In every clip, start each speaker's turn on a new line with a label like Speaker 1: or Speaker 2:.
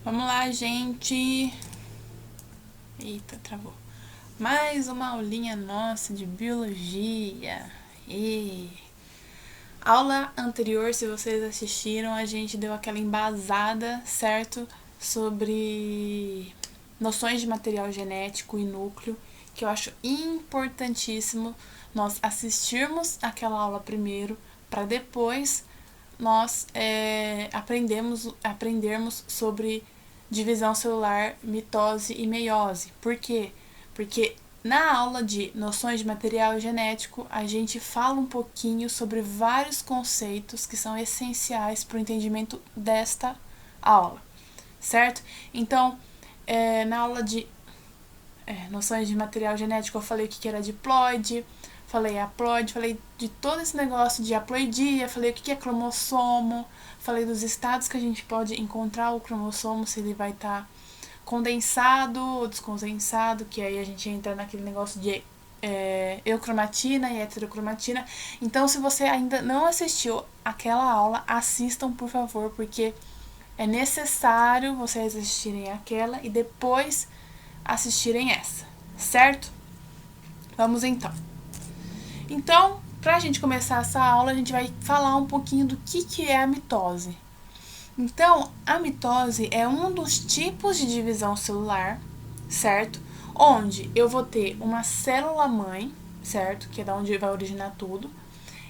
Speaker 1: Vamos lá, gente. Eita, travou. Mais uma aulinha nossa de biologia. E aula anterior, se vocês assistiram, a gente deu aquela embasada, certo? Sobre noções de material genético e núcleo, que eu acho importantíssimo nós assistirmos aquela aula primeiro, para depois nós aprendermos sobre divisão celular, mitose e meiose. Por quê? Porque na aula de noções de material genético, a gente fala um pouquinho sobre vários conceitos que são essenciais para o entendimento desta aula, certo? Então, na aula de noções de material genético, eu falei o que era diploide, falei haploide, falei de todo esse negócio de haploidia, falei o que é cromossomo, falei dos estados que a gente pode encontrar o cromossomo, se ele vai estar condensado ou descondensado, que aí a gente entra naquele negócio de eucromatina e heterocromatina. Então, se você ainda não assistiu aquela aula, assistam, por favor, porque é necessário vocês assistirem aquela e depois assistirem essa, certo? Vamos então. Então, para a gente começar essa aula, a gente vai falar um pouquinho do que é a mitose. Então, a mitose é um dos tipos de divisão celular, certo? Onde eu vou ter uma célula-mãe, certo? Que é da onde vai originar tudo.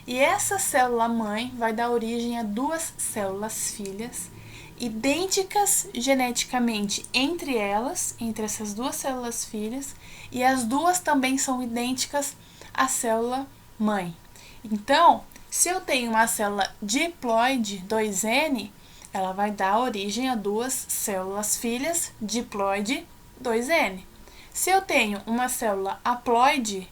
Speaker 1: E essa célula-mãe vai dar origem a duas células filhas, idênticas geneticamente entre elas, entre essas duas células filhas, e as duas também são idênticas à célula-mãe. Então, se eu tenho uma célula diploide 2N, ela vai dar origem a duas células filhas diploide 2N. Se eu tenho uma célula haploide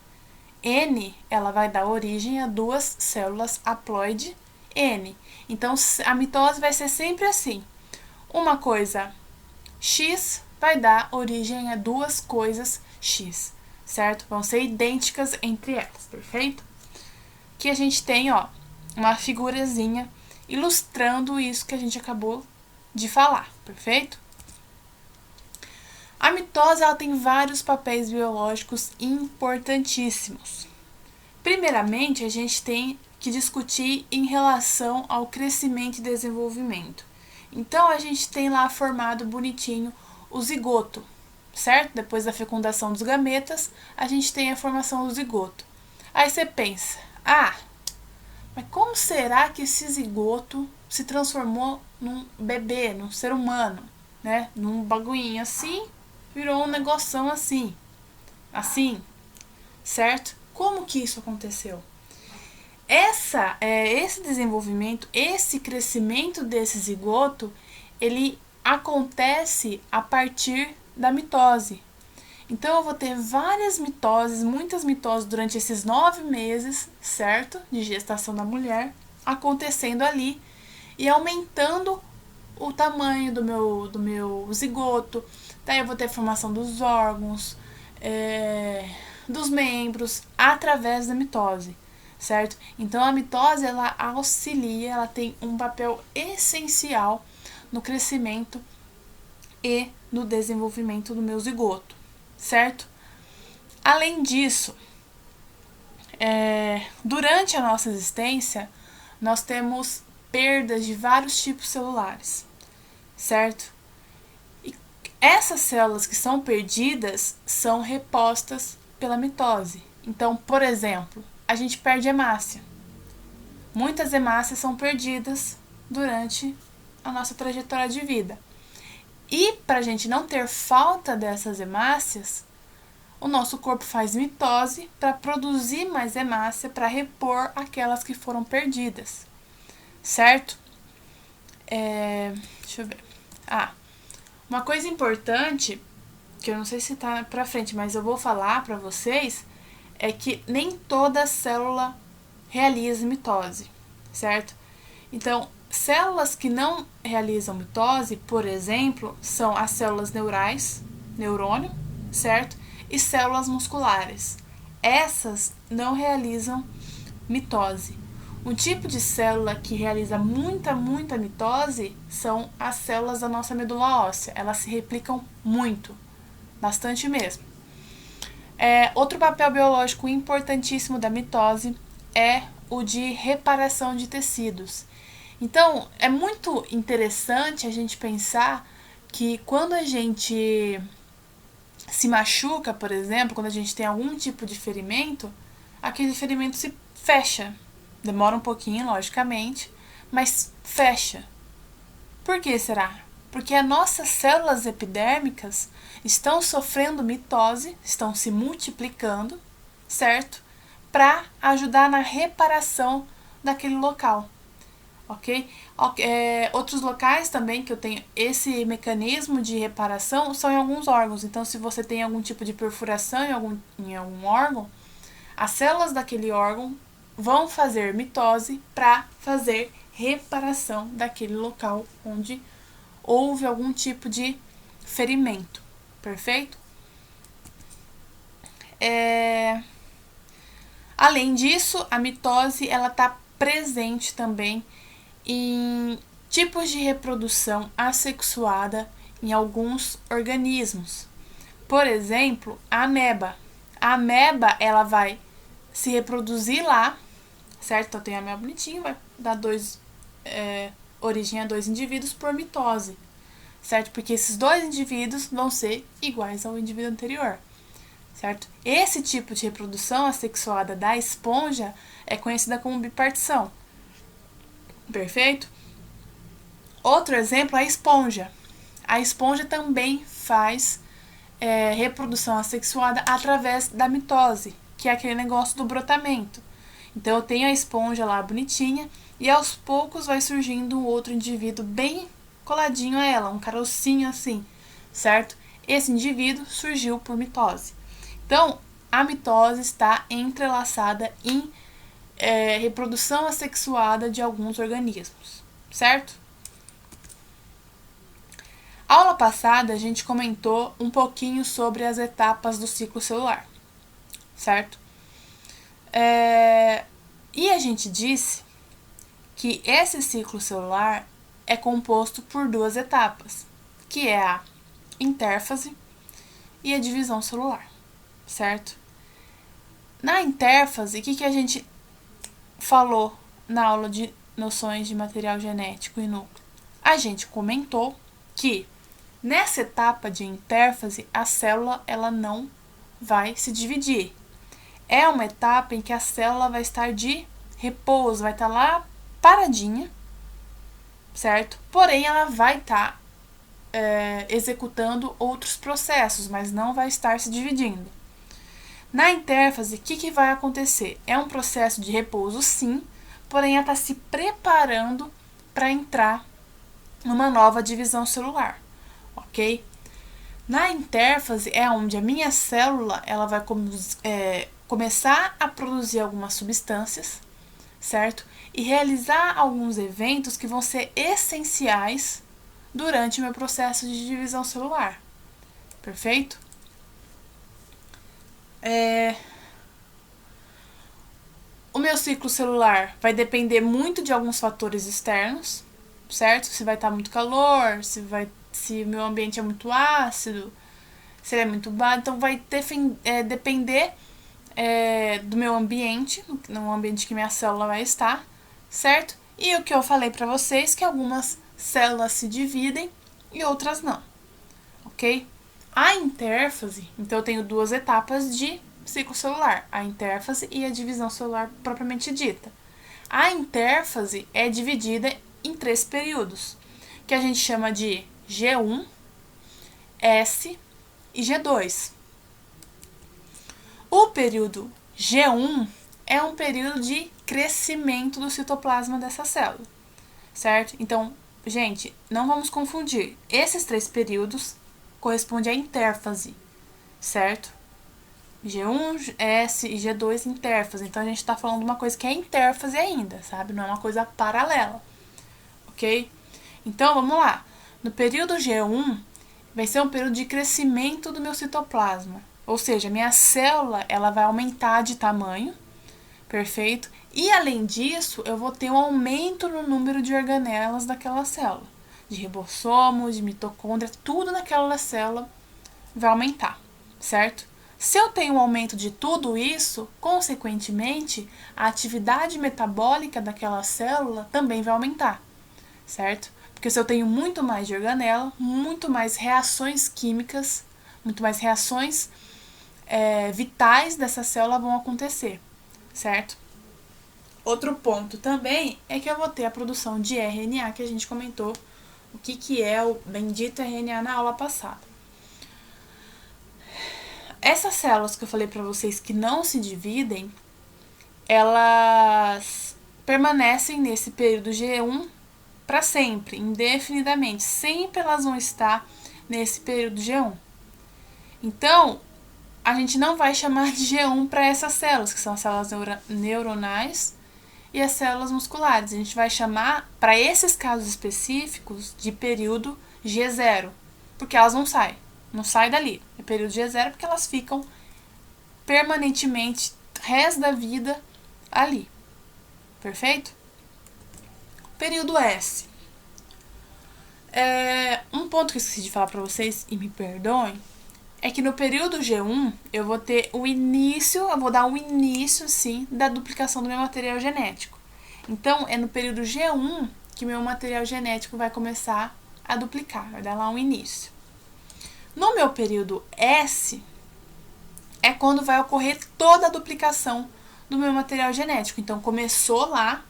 Speaker 1: N, ela vai dar origem a duas células haploide N. Então, a mitose vai ser sempre assim. Uma coisa X vai dar origem a duas coisas X, certo? Vão ser idênticas entre elas, perfeito? Que a gente tem, ó, uma figurazinha ilustrando isso que a gente acabou de falar, perfeito? A mitose ela tem vários papéis biológicos importantíssimos. Primeiramente, a gente tem que discutir em relação ao crescimento e desenvolvimento. Então, a gente tem lá formado bonitinho o zigoto, certo? Depois da fecundação dos gametas, a gente tem a formação do zigoto. Aí você pensa, mas como será que esse zigoto se transformou num bebê, num ser humano, né? Num bagulhinho assim, virou um negoção assim, certo? Como que isso aconteceu? Esse desenvolvimento, esse crescimento desse zigoto, ele acontece a partir da mitose. Então, eu vou ter várias mitoses, muitas mitoses durante esses 9 meses, certo? De gestação da mulher, acontecendo ali e aumentando o tamanho do meu zigoto. Daí eu vou ter a formação dos órgãos, dos membros, através da mitose, certo? Então, a mitose, ela auxilia, ela tem um papel essencial no crescimento e no desenvolvimento do meu zigoto, certo? Além disso, durante a nossa existência, nós temos perdas de vários tipos celulares, certo? E essas células que são perdidas são repostas pela mitose. Então, por exemplo, a gente perde hemácia. Muitas hemácias são perdidas durante a nossa trajetória de vida. E para a gente não ter falta dessas hemácias, o nosso corpo faz mitose para produzir mais hemácia para repor aquelas que foram perdidas, certo? Deixa eu ver. Uma coisa importante, que eu não sei se tá pra frente, mas eu vou falar para vocês, é que nem toda célula realiza mitose, certo? Então, células que não realizam mitose, por exemplo, são as células neurais, neurônio, certo? E células musculares. Essas não realizam mitose. Um tipo de célula que realiza muita mitose são as células da nossa medula óssea. Elas se replicam muito, bastante mesmo. Outro papel biológico importantíssimo da mitose é o de reparação de tecidos. Então, é muito interessante a gente pensar que quando a gente se machuca, por exemplo, quando a gente tem algum tipo de ferimento, aquele ferimento se fecha. Demora um pouquinho, logicamente, mas fecha. Por que será? Porque as nossas células epidérmicas estão sofrendo mitose, estão se multiplicando, certo? Para ajudar na reparação daquele local, ok? Outros locais também que eu tenho esse mecanismo de reparação são em alguns órgãos. Então, se você tem algum tipo de perfuração em algum órgão, as células daquele órgão vão fazer mitose para fazer reparação daquele local onde houve algum tipo de ferimento, perfeito? Além disso, a mitose ela está presente também em tipos de reprodução assexuada em alguns organismos. Por exemplo, a ameba. A ameba ela vai se reproduzir lá, certo? Então tem a ameba bonitinha, vai dar origem a 2 indivíduos por mitose, certo? Porque esses 2 indivíduos vão ser iguais ao indivíduo anterior, certo? Esse tipo de reprodução assexuada da esponja é conhecida como bipartição, perfeito? Outro exemplo é a esponja. A esponja também faz reprodução assexuada através da mitose, que é aquele negócio do brotamento. Então eu tenho a esponja lá bonitinha e aos poucos vai surgindo um outro indivíduo bem coladinho a ela, um carocinho assim, certo? Esse indivíduo surgiu por mitose. Então, a mitose está entrelaçada em reprodução assexuada de alguns organismos, certo? Aula passada a gente comentou um pouquinho sobre as etapas do ciclo celular, certo? E a gente disse que esse ciclo celular é composto por 2 etapas, que é a intérfase e a divisão celular, certo? Na intérfase, o que a gente falou na aula de noções de material genético e núcleo? A gente comentou que nessa etapa de intérfase, a célula ela não vai se dividir. É uma etapa em que a célula vai estar de repouso, vai estar lá paradinha, certo? Porém, ela vai estar executando outros processos, mas não vai estar se dividindo. Na intérfase, o que vai acontecer? É um processo de repouso, sim, porém ela está se preparando para entrar numa nova divisão celular, ok? Na intérfase é onde a minha célula ela vai começar a produzir algumas substâncias, certo? E realizar alguns eventos que vão ser essenciais durante o meu processo de divisão celular, perfeito? O meu ciclo celular vai depender muito de alguns fatores externos, certo? Se vai estar muito calor, se o meu ambiente é muito ácido, se ele é muito baixo, então vai depender do meu ambiente, no ambiente que minha célula vai estar, certo? E o que eu falei para vocês, que algumas células se dividem e outras não, ok? A intérfase, então eu tenho 2 etapas de ciclo celular, a intérfase e a divisão celular propriamente dita. A intérfase é dividida em 3 períodos, que a gente chama de G1, S e G2. O período G1 é um período de crescimento do citoplasma dessa célula, certo? Então, gente, não vamos confundir. Esses 3 períodos correspondem à intérfase, certo? G1, S e G2 intérfase. Então, a gente está falando de uma coisa que é intérfase ainda, sabe? Não é uma coisa paralela, ok? Então, vamos lá. No período G1, vai ser um período de crescimento do meu citoplasma. Ou seja, minha célula ela vai aumentar de tamanho, perfeito? E além disso, eu vou ter um aumento no número de organelas daquela célula. De ribossomo, de mitocôndria, tudo naquela célula vai aumentar, certo? Se eu tenho um aumento de tudo isso, consequentemente, a atividade metabólica daquela célula também vai aumentar, certo? Porque se eu tenho muito mais de organela, muito mais reações químicas, muito mais reações vitais dessa célula vão acontecer, certo? Outro ponto também é que eu vou ter a produção de RNA, que a gente comentou o que é o bendito RNA na aula passada. Essas células que eu falei para vocês que não se dividem, elas permanecem nesse período G1 para sempre, indefinidamente. Sempre elas vão estar nesse período G1. Então, a gente não vai chamar de G1 para essas células, que são as células neuronais e as células musculares. A gente vai chamar, para esses casos específicos, de período G0, porque elas não saem. Não sai dali. É período G0 porque elas ficam permanentemente, resto da vida, ali. Perfeito? Período S. Um ponto que eu esqueci de falar para vocês, e me perdoem, é que no período G1 eu vou ter o início, eu vou dar o início, sim, da duplicação do meu material genético. Então, é no período G1 que meu material genético vai começar a duplicar, vai dar lá um início. No meu período S, é quando vai ocorrer toda a duplicação do meu material genético. Então, começou lá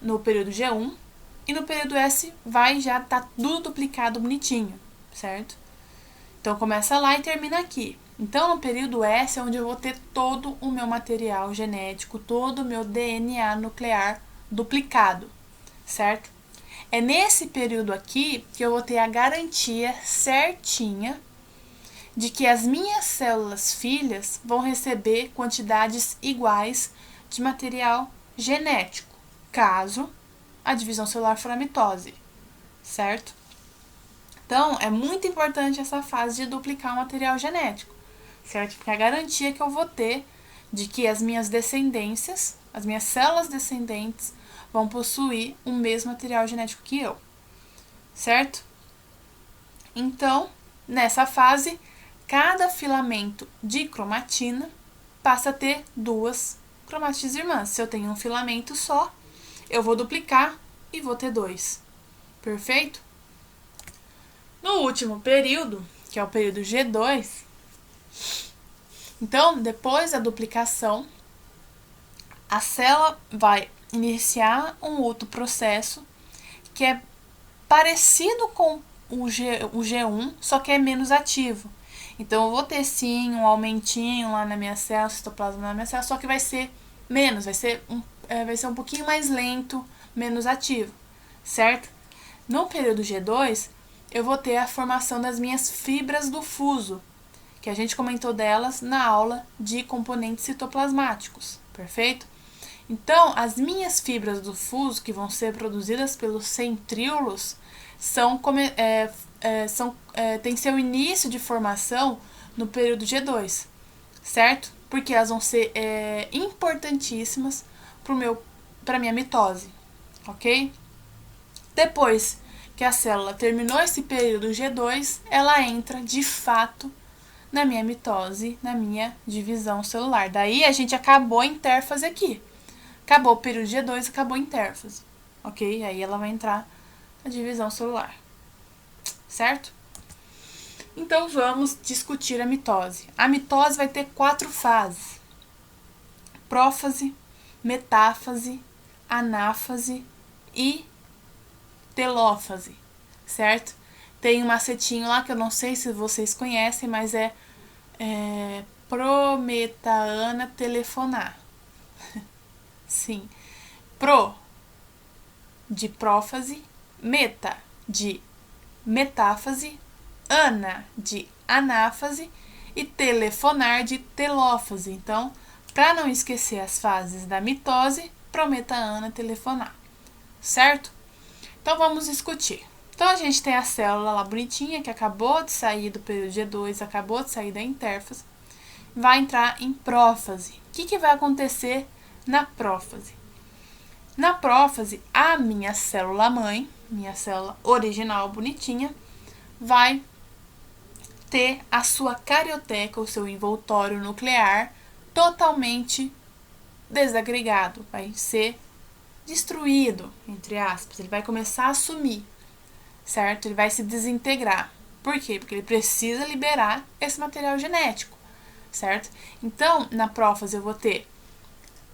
Speaker 1: no período G1 e no período S vai já estar tudo duplicado bonitinho, certo? Então, começa lá e termina aqui. Então, no período S é onde eu vou ter todo o meu material genético, todo o meu DNA nuclear duplicado, certo? É nesse período aqui que eu vou ter a garantia certinha de que as minhas células filhas vão receber quantidades iguais de material genético, caso a divisão celular for a mitose, certo? Então, é muito importante essa fase de duplicar o material genético, certo? Porque é a garantia que eu vou ter de que as minhas descendências, as minhas células descendentes, vão possuir o mesmo material genético que eu, certo? Então, nessa fase, cada filamento de cromatina passa a ter 2 cromátides irmãs. Se eu tenho um filamento só, eu vou duplicar e vou ter 2. Perfeito? No último período, que é o período G2, então, depois da duplicação, a célula vai iniciar um outro processo que é parecido com o G1, só que é menos ativo. Então, eu vou ter sim um aumentinho lá na minha célula, citoplasma na minha célula, só que vai ser menos, vai ser um pouquinho mais lento, menos ativo, certo? No período G2, eu vou ter a formação das minhas fibras do fuso, que a gente comentou delas na aula de componentes citoplasmáticos, perfeito? Então, as minhas fibras do fuso, que vão ser produzidas pelos centríolos, tem seu início de formação no período G2, certo? Porque elas vão ser importantíssimas para a minha mitose, ok? Depois que a célula terminou esse período G2, ela entra de fato na minha mitose, na minha divisão celular. Daí a gente acabou a intérfase aqui. Acabou o período G2, acabou a intérfase, ok? Aí ela vai entrar na divisão celular, certo? Então vamos discutir a mitose. A mitose vai ter 4 fases: prófase, metáfase, anáfase e telófase, certo? Tem um macetinho lá que eu não sei se vocês conhecem, mas é prometana telefonar. Sim. Pro de prófase, meta de metáfase, ana de anáfase e telefonar de telófase. Então, para não esquecer as fases da mitose, prometa ana telefonar, certo? Então, vamos discutir. Então, a gente tem a célula lá bonitinha, que acabou de sair do período G2, acabou de sair da intérfase, vai entrar em prófase. O que vai acontecer na prófase. Na prófase, a minha célula mãe, minha célula original bonitinha, vai ter a sua carioteca, o seu envoltório nuclear, totalmente desagregado, vai ser destruído, entre aspas, ele vai começar a sumir, certo? Ele vai se desintegrar. Por quê? Porque ele precisa liberar esse material genético, certo? Então, na prófase eu vou ter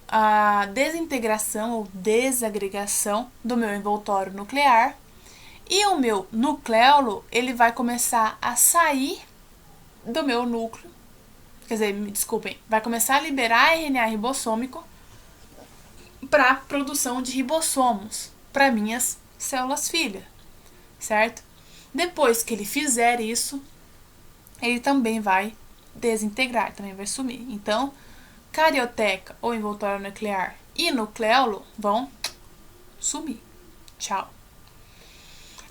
Speaker 1: a desintegração ou desagregação do meu envoltório nuclear e o meu nucleolo, ele vai começar a sair do meu núcleo, quer dizer, me desculpem, vai começar a liberar RNA ribossômico para produção de ribossomos para minhas células filha, certo? Depois que ele fizer isso, ele também vai desintegrar, também vai sumir. Então, carioteca ou envoltório nuclear e nucleolo vão sumir. Tchau.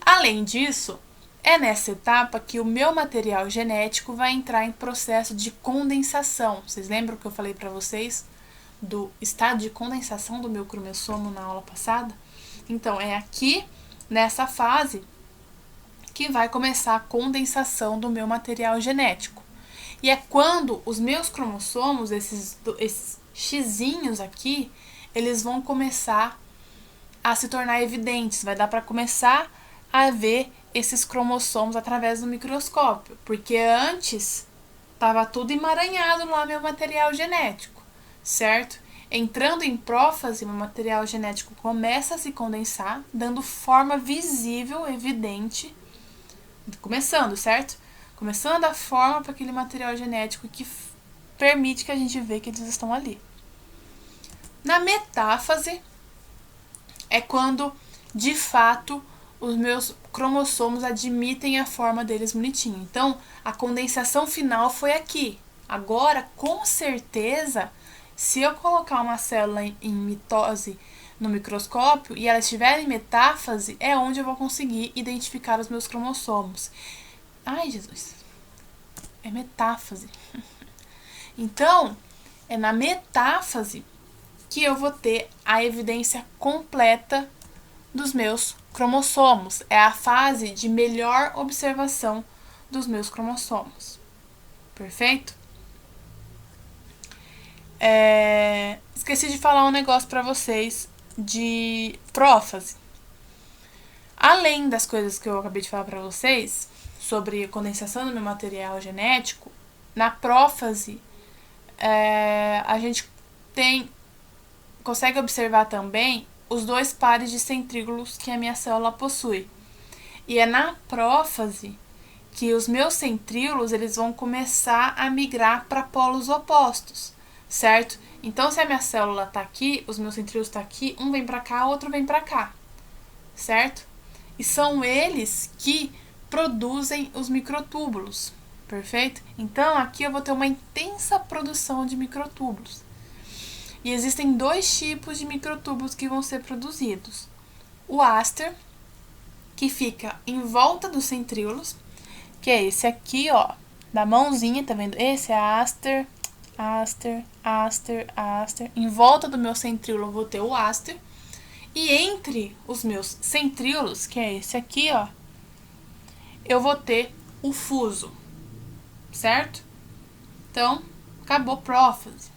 Speaker 1: Além disso, é nessa etapa que o meu material genético vai entrar em processo de condensação. Vocês lembram que eu falei para vocês do estado de condensação do meu cromossomo na aula passada? Então, é aqui, nessa fase, que vai começar a condensação do meu material genético. E é quando os meus cromossomos, esses xizinhos aqui, eles vão começar a se tornar evidentes. Vai dar para começar a ver esses cromossomos através do microscópio. Porque antes estava tudo emaranhado lá, meu material genético, certo? Entrando em prófase, meu material genético começa a se condensar, dando forma visível, evidente. Começando, certo? Começando a forma para aquele material genético que permite que a gente veja que eles estão ali. Na metáfase é quando, de fato, os meus cromossomos admitem a forma deles bonitinho. Então, a condensação final foi aqui. Agora, com certeza, se eu colocar uma célula em mitose no microscópio e ela estiver em metáfase, é onde eu vou conseguir identificar os meus cromossomos. Ai, Jesus. É metáfase. Então, é na metáfase que eu vou ter a evidência completa dos meus cromossomos. É a fase de melhor observação dos meus cromossomos. Perfeito? Esqueci de falar um negócio pra vocês de prófase. Além das coisas que eu acabei de falar pra vocês sobre a condensação do meu material genético, na prófase a gente consegue observar também os 2 pares de centríolos que a minha célula possui. E é na prófase que os meus centríolos eles vão começar a migrar para polos opostos, certo? Então, se a minha célula está aqui, os meus centríolos estão aqui, um vem para cá, outro vem para cá, certo? E são eles que produzem os microtúbulos, perfeito? Então, aqui eu vou ter uma intensa produção de microtúbulos. E existem 2 tipos de microtúbulos que vão ser produzidos. O áster, que fica em volta dos centríolos, que é esse aqui, ó, da mãozinha, tá vendo? Esse é áster, áster, áster, áster. Em volta do meu centríolo eu vou ter o áster. E entre os meus centríolos, que é esse aqui, ó, eu vou ter o fuso, certo? Então, acabou prófase.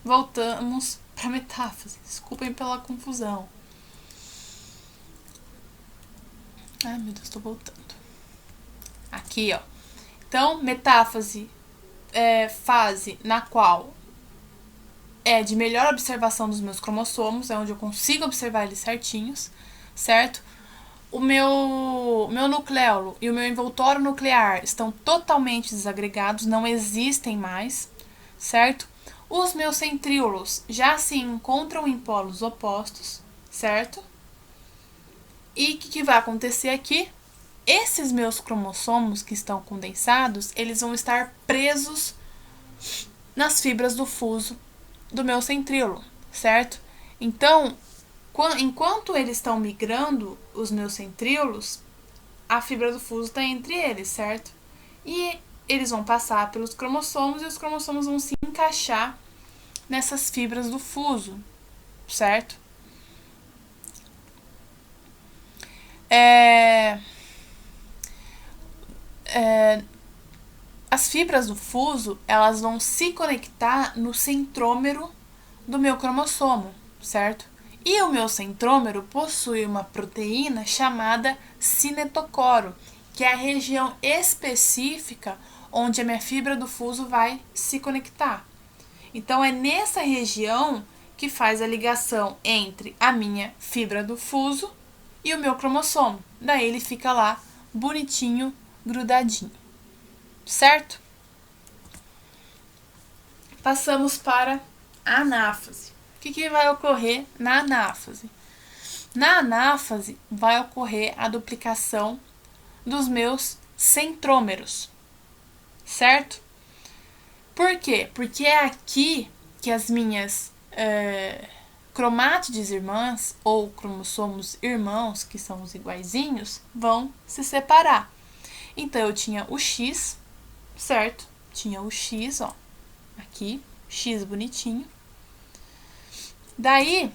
Speaker 1: Voltamos para metáfase. Desculpem pela confusão. Ai, meu Deus, tô voltando. Aqui, ó. Então, metáfase é fase na qual é de melhor observação dos meus cromossomos, é onde eu consigo observar eles certinhos, certo? O meu nucleolo e o meu envoltório nuclear estão totalmente desagregados, não existem mais, certo? Os meus centríolos já se encontram em polos opostos, certo? E o que vai acontecer aqui? Esses meus cromossomos que estão condensados, eles vão estar presos nas fibras do fuso do meu centríolo, certo? Então, enquanto eles estão migrando, os meus centríolos, a fibra do fuso está entre eles, certo? E eles vão passar pelos cromossomos e os cromossomos vão se encaixar nessas fibras do fuso, certo? As fibras do fuso, elas vão se conectar no centrômero do meu cromossomo, certo? E o meu centrômero possui uma proteína chamada cinetocoro, que é a região específica onde a minha fibra do fuso vai se conectar. Então, é nessa região que faz a ligação entre a minha fibra do fuso e o meu cromossomo. Daí ele fica lá, bonitinho, grudadinho. Certo? Passamos para a anáfase. O que vai ocorrer na anáfase? Na anáfase vai ocorrer a duplicação dos meus centrômeros, certo? Por quê? Porque é aqui que as minhas cromátides irmãs ou cromossomos irmãos, que são os iguaizinhos, vão se separar. Então, eu tinha o X, certo? Tinha o X, ó, aqui, X bonitinho. Daí,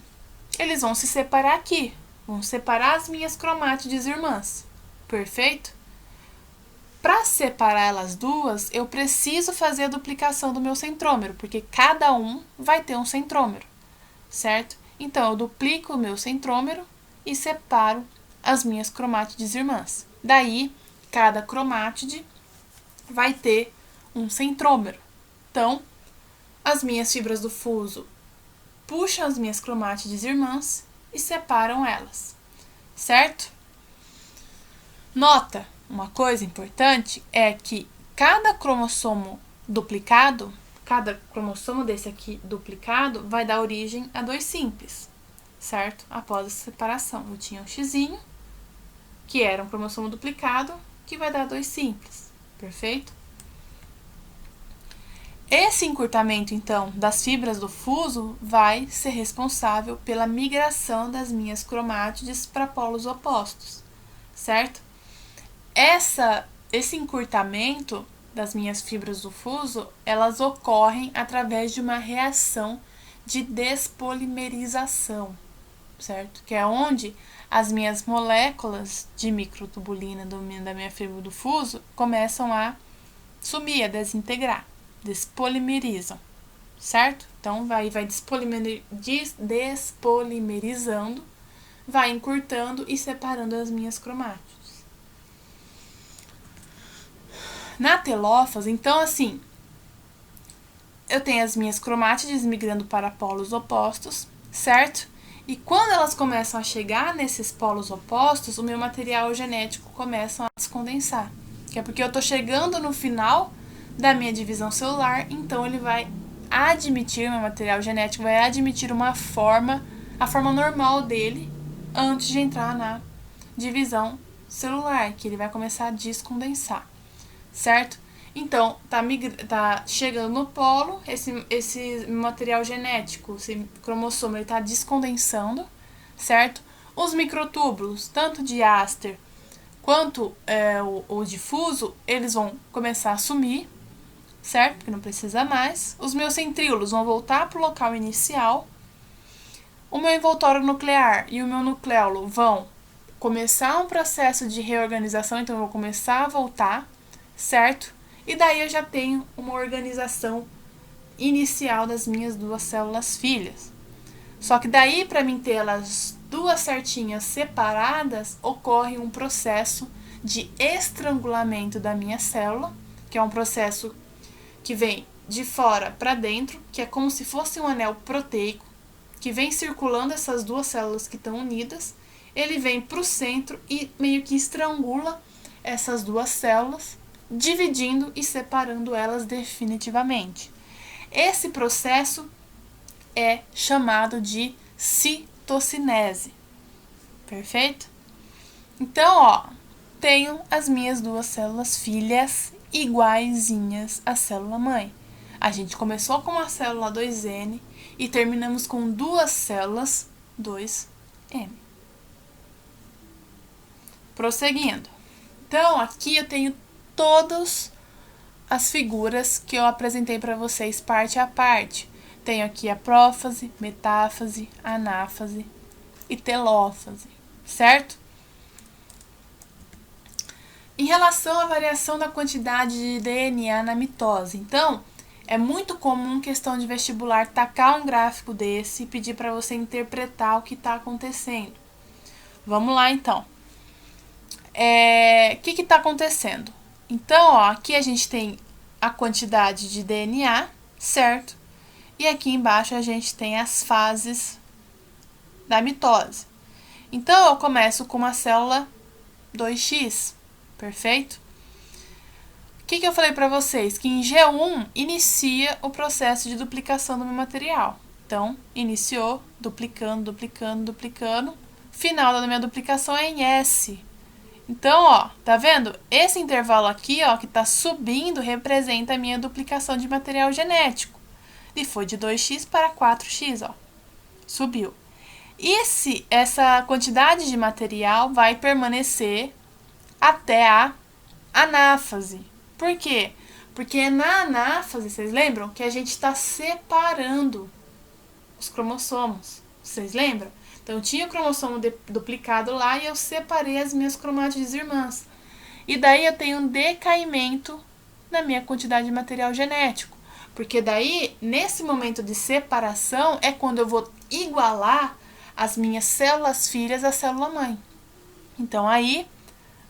Speaker 1: eles vão se separar aqui. Vão separar as minhas cromátides irmãs. Perfeito? Para separar elas duas, eu preciso fazer a duplicação do meu centrômero, porque cada um vai ter um centrômero, certo? Então, eu duplico o meu centrômero e separo as minhas cromátides irmãs. Daí, cada cromátide vai ter um centrômero. Então, as minhas fibras do fuso puxam as minhas cromátides irmãs e separam elas, certo? Nota, uma coisa importante é que cada cromossomo duplicado, cada cromossomo desse aqui duplicado vai dar origem a dois simples, certo? Após a separação, eu tinha um xizinho, que era um cromossomo duplicado, que vai dar dois simples, perfeito? Esse encurtamento, então, das fibras do fuso vai ser responsável pela migração das minhas cromátides para polos opostos, certo? Esse encurtamento das minhas fibras do fuso, elas ocorrem através de uma reação de despolimerização, certo? Que é onde as minhas moléculas de microtubulina da minha fibra do fuso começam a sumir, a desintegrar. Despolimerizam, certo? Então, vai despolimerizando, vai encurtando e separando as minhas cromátides. Na telófase, então, assim, eu tenho as minhas cromátides migrando para polos opostos, certo? E quando elas começam a chegar nesses polos opostos, o meu material genético começa a descondensar. Que é porque eu estou chegando no final da minha divisão celular, então ele vai admitir, meu material genético vai admitir a forma normal dele antes de entrar na divisão celular, que ele vai começar a descondensar, certo? Então, tá chegando no polo, esse material genético, esse cromossomo, ele tá descondensando, certo? Os microtúbulos, tanto de Aster quanto o difuso, eles vão começar a sumir, certo? Porque não precisa mais. Os meus centríolos vão voltar para o local inicial. O meu envoltório nuclear e o meu nucleolo vão começar um processo de reorganização, então eu vou começar a voltar, certo? E daí eu já tenho uma organização inicial das minhas duas células filhas. Só que daí, para mim ter elas duas certinhas separadas, ocorre um processo de estrangulamento da minha célula, que é um processo que vem de fora para dentro, que é como se fosse um anel proteico, que vem circulando essas duas células que estão unidas, ele vem para o centro e meio que estrangula essas duas células, dividindo e separando elas definitivamente. Esse processo é chamado de citocinese. Perfeito? Então, ó, tenho as minhas duas células filhas iguaizinhas à célula mãe. A gente começou com uma célula 2N e terminamos com duas células 2M. Prosseguindo. Então, aqui eu tenho todas as figuras que eu apresentei para vocês parte a parte. tenho aqui a prófase, metáfase, anáfase e telófase, certo? Em relação à variação da quantidade de DNA na mitose, então, é muito comum questão de vestibular tacar um gráfico desse e pedir para você interpretar o que está acontecendo. Vamos lá, então. O que está acontecendo? Então, ó, aqui a gente tem a quantidade de DNA, certo? E aqui embaixo a gente tem as fases da mitose. Então, eu começo com uma célula 2x, perfeito? O que eu falei para vocês? Que em G1 inicia o processo de duplicação do meu material. Então, iniciou, duplicando. Final da minha duplicação é em S. Então, ó, tá vendo? Esse intervalo aqui, ó, que tá subindo, representa a minha duplicação de material genético. E foi de 2x para 4x, ó. Subiu. Essa quantidade de material vai permanecer até a anáfase. Por quê? Porque na anáfase, vocês lembram que a gente está separando os cromossomos. Vocês lembram? Então, tinha o cromossomo duplicado lá e eu separei as minhas cromátides irmãs. E daí eu tenho um decaimento na minha quantidade de material genético. Porque daí, nesse momento de separação, é quando eu vou igualar as minhas células filhas à célula mãe. Então, aí,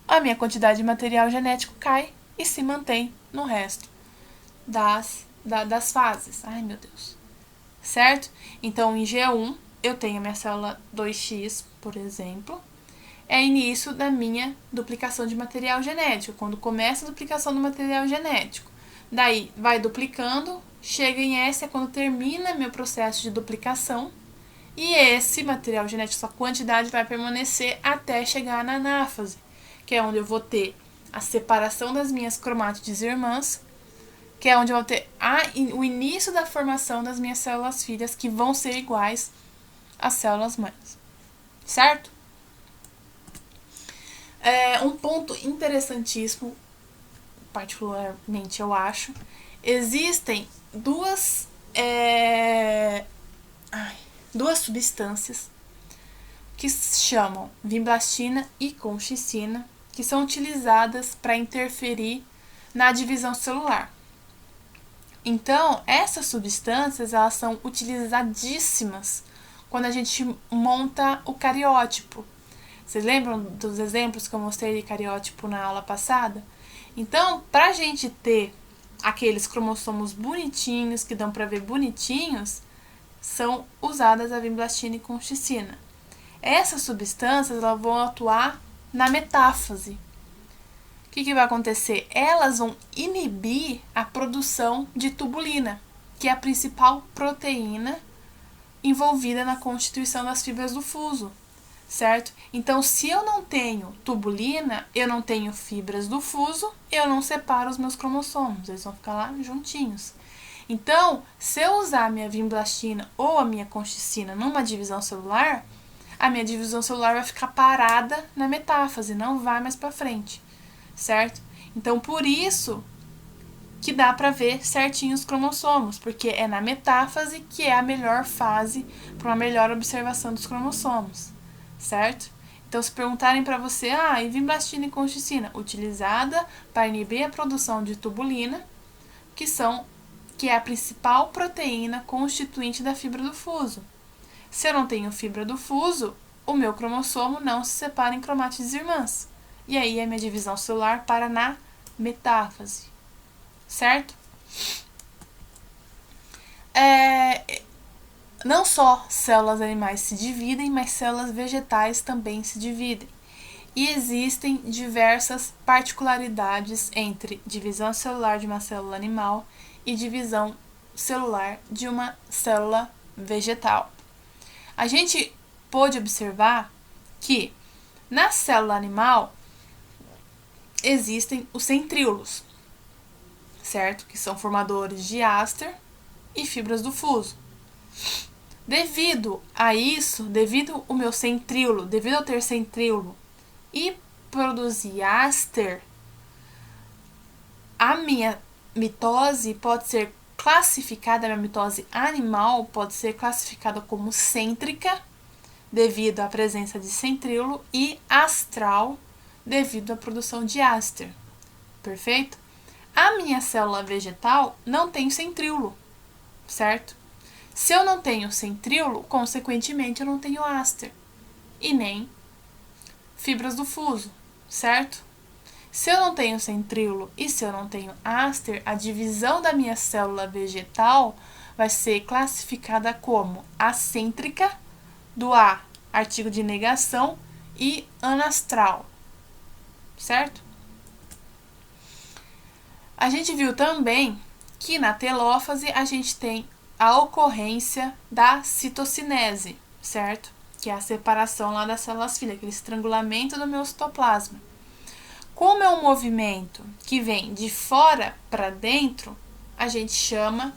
Speaker 1: a minha quantidade de material genético cai e se mantém no resto das fases. Ai, meu Deus. Certo? Então, em G1, eu tenho a minha célula 2x, por exemplo, é início da minha duplicação de material genético, quando começa a duplicação do material genético. Daí, vai duplicando, chega em S, é quando termina meu processo de duplicação, e esse material genético, sua quantidade vai permanecer até chegar na anáfase, que é onde eu vou ter a separação das minhas cromátides irmãs, que é onde eu vou ter o início da formação das minhas células filhas, que vão ser iguais às células mães. Certo? Um ponto interessantíssimo, particularmente eu acho, existem duas substâncias que se chamam vinblastina e colchicina, que são utilizadas para interferir na divisão celular. Então, essas substâncias, elas são utilizadíssimas quando a gente monta o cariótipo. Vocês lembram dos exemplos que eu mostrei de cariótipo na aula passada? Então, para a gente ter aqueles cromossomos bonitinhos, que dão para ver bonitinhos, são usadas a vinblastina e colchicina. Essas substâncias, elas vão atuar na metáfase. O que vai acontecer? Elas vão inibir a produção de tubulina, que é a principal proteína envolvida na constituição das fibras do fuso, certo? Então, se eu não tenho tubulina, eu não tenho fibras do fuso, eu não separo os meus cromossomos, eles vão ficar lá juntinhos. Então, se eu usar a minha vinblastina ou a minha colchicina numa divisão celular, a minha divisão celular vai ficar parada na metáfase, não vai mais para frente, certo? Então, por isso que dá para ver certinho os cromossomos, porque é na metáfase que é a melhor fase para uma melhor observação dos cromossomos, certo? Então, se perguntarem para você, e vinblastina e colchicina, utilizada para inibir a produção de tubulina, que é a principal proteína constituinte da fibra do fuso. Se eu não tenho fibra do fuso, o meu cromossomo não se separa em cromátides irmãs. E aí a minha divisão celular para na metáfase. Certo? Não só células animais se dividem, mas células vegetais também se dividem. E existem diversas particularidades entre divisão celular de uma célula animal e divisão celular de uma célula vegetal. A gente pôde observar que na célula animal existem os centríolos, certo? Que são formadores de áster e fibras do fuso. Devido a isso, devido ao meu centríolo, devido ao ter centríolo e produzir áster, a minha mitose pode ser classificada, a minha mitose animal pode ser classificada como cêntrica, devido à presença de centríolo, e astral, devido à produção de áster. Perfeito? A minha célula vegetal não tem centríolo, certo? Se eu não tenho centríolo, consequentemente eu não tenho áster e nem fibras do fuso, certo? Se eu não tenho centríolo e se eu não tenho áster, a divisão da minha célula vegetal vai ser classificada como acêntrica, do A, artigo de negação, e anastral, certo? A gente viu também que na telófase a gente tem a ocorrência da citocinese, certo? Que é a separação lá das células filhas, aquele estrangulamento do meu citoplasma. Como é um movimento que vem de fora para dentro, a gente chama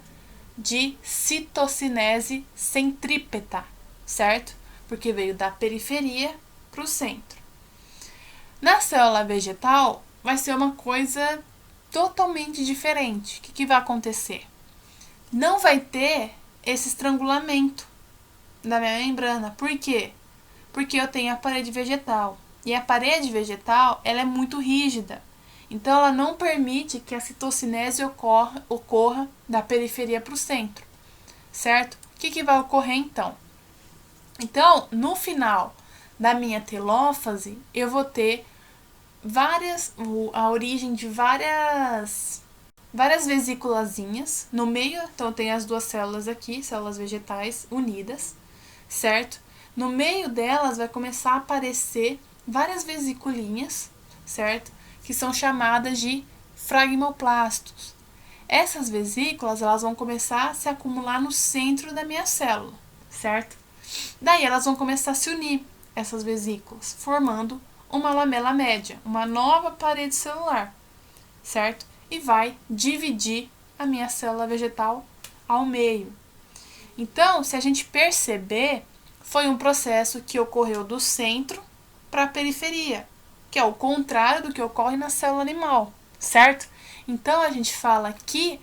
Speaker 1: de citocinese centrípeta, certo? Porque veio da periferia para o centro. Na célula vegetal, vai ser uma coisa totalmente diferente. O que vai acontecer? Não vai ter esse estrangulamento da minha membrana. Por quê? Porque eu tenho a parede vegetal. E a parede vegetal, ela é muito rígida. Então, ela não permite que a citocinese ocorra da periferia para o centro. Certo? O que vai ocorrer, então? Então, no final da minha telófase, eu vou ter a origem de várias vesículazinhas. No meio, então, tem as duas células aqui, células vegetais unidas, certo? No meio delas vai começar a aparecer várias vesiculinhas, certo? Que são chamadas de fragmoplastos. Essas vesículas, elas vão começar a se acumular no centro da minha célula, certo? Daí elas vão começar a se unir, essas vesículas, formando uma lamela média, uma nova parede celular, certo? E vai dividir a minha célula vegetal ao meio. Então, se a gente perceber, foi um processo que ocorreu do centro para a periferia, que é o contrário do que ocorre na célula animal, certo? Então, a gente fala que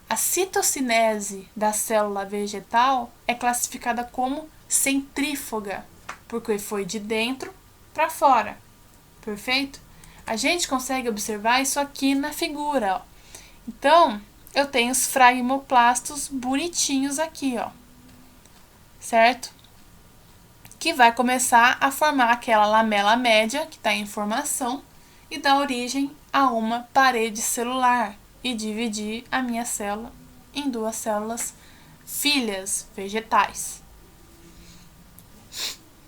Speaker 1: a citocinese da célula vegetal é classificada como centrífuga, porque foi de dentro para fora. Perfeito? A gente consegue observar isso aqui na figura, ó. Então, eu tenho os fragmoplastos bonitinhos aqui, ó. Certo? Que vai começar a formar aquela lamela média que está em formação e dar origem a uma parede celular e dividir a minha célula em duas células filhas vegetais.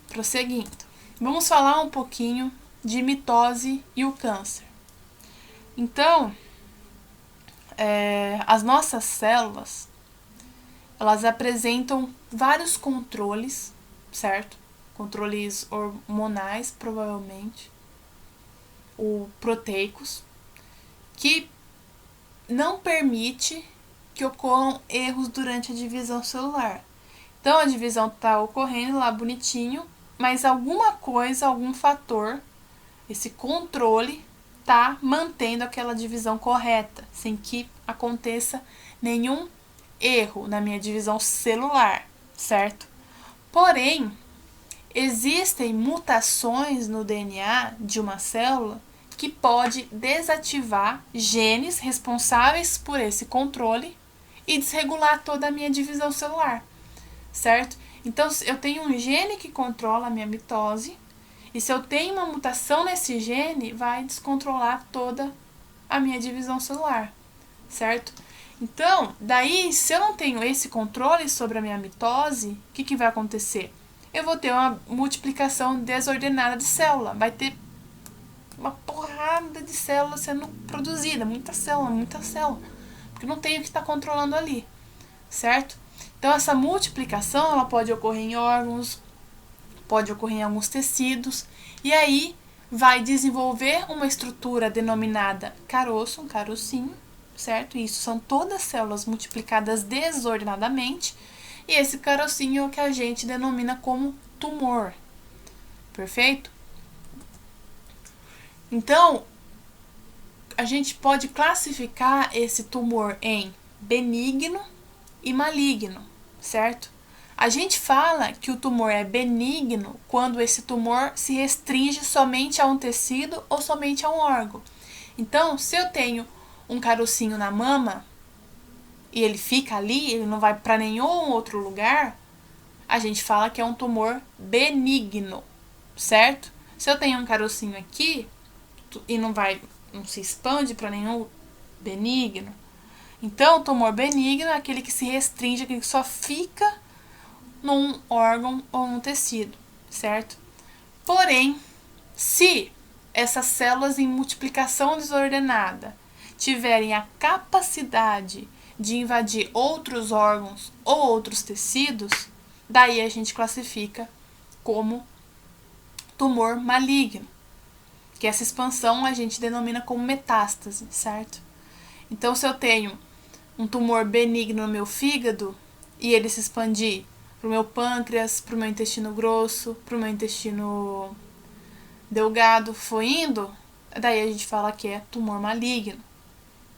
Speaker 1: Prosseguindo, vamos falar um pouquinho de mitose e o câncer. Então, as nossas células, elas apresentam vários controles, certo? Controles hormonais, provavelmente, ou proteicos, que não permite que ocorram erros durante a divisão celular. Então, a divisão está ocorrendo lá bonitinho, mas alguma coisa, algum fator, esse controle está mantendo aquela divisão correta, sem que aconteça nenhum erro na minha divisão celular, certo? Porém, existem mutações no DNA de uma célula que pode desativar genes responsáveis por esse controle e desregular toda a minha divisão celular, certo? Então, eu tenho um gene que controla a minha mitose, e se eu tenho uma mutação nesse gene, vai descontrolar toda a minha divisão celular, certo? Então, daí, se eu não tenho esse controle sobre a minha mitose, o que vai acontecer? Eu vou ter uma multiplicação desordenada de célula, vai ter uma porrada de células sendo produzida, muita célula, porque não tem o que está controlando ali, certo? Então, essa multiplicação, ela pode ocorrer em órgãos, pode ocorrer em alguns tecidos, e aí vai desenvolver uma estrutura denominada caroço, um carocinho, certo? E isso são todas células multiplicadas desordenadamente, e esse carocinho é o que a gente denomina como tumor, perfeito? Então, a gente pode classificar esse tumor em benigno e maligno, certo? A gente fala que o tumor é benigno quando esse tumor se restringe somente a um tecido ou somente a um órgão. Então, se eu tenho um carocinho na mama e ele fica ali, ele não vai para nenhum outro lugar, a gente fala que é um tumor benigno, certo? Se eu tenho um carocinho aqui e não se expande para nenhum benigno, então o tumor benigno é aquele que se restringe, aquele que só fica num órgão ou num tecido, certo? Porém, se essas células em multiplicação desordenada tiverem a capacidade de invadir outros órgãos ou outros tecidos, daí a gente classifica como tumor maligno, que essa expansão a gente denomina como metástase, certo? Então, se eu tenho um tumor benigno no meu fígado e ele se expandir pro meu pâncreas, pro meu intestino grosso, pro meu intestino delgado, foi indo, daí a gente fala que é tumor maligno,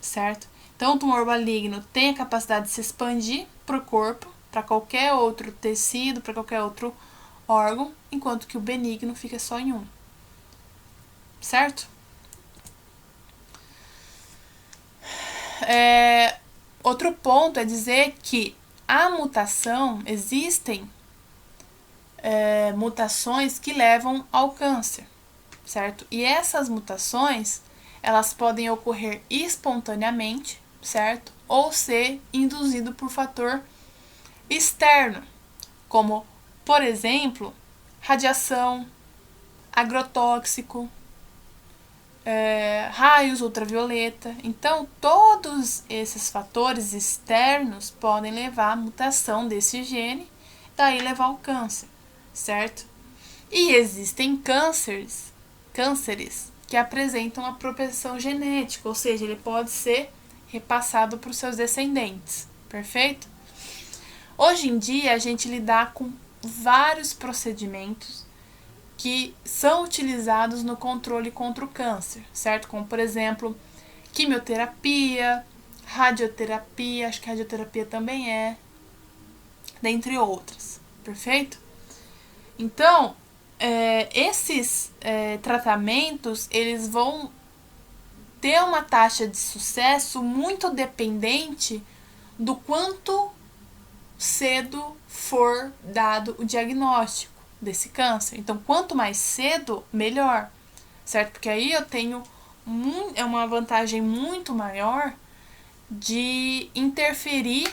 Speaker 1: certo? Então, o tumor maligno tem a capacidade de se expandir pro corpo, para qualquer outro tecido, para qualquer outro órgão, enquanto que o benigno fica só em um, certo? Outro ponto é dizer que a mutação, existem mutações que levam ao câncer, certo? E essas mutações, elas podem ocorrer espontaneamente, certo? Ou ser induzido por fator externo, como, por exemplo, radiação, agrotóxico, raios ultravioleta. Então, todos esses fatores externos podem levar à mutação desse gene, daí levar ao câncer, certo? E existem cânceres que apresentam a propensão genética, ou seja, ele pode ser repassado para os seus descendentes, perfeito? Hoje em dia, a gente lida com vários procedimentos que são utilizados no controle contra o câncer, certo? Como, por exemplo, quimioterapia, radioterapia, acho que radioterapia também dentre outras, perfeito? Então, esses tratamentos, eles vão ter uma taxa de sucesso muito dependente do quanto cedo for dado o diagnóstico desse câncer. Então, quanto mais cedo, melhor, certo? Porque aí eu tenho uma vantagem muito maior de interferir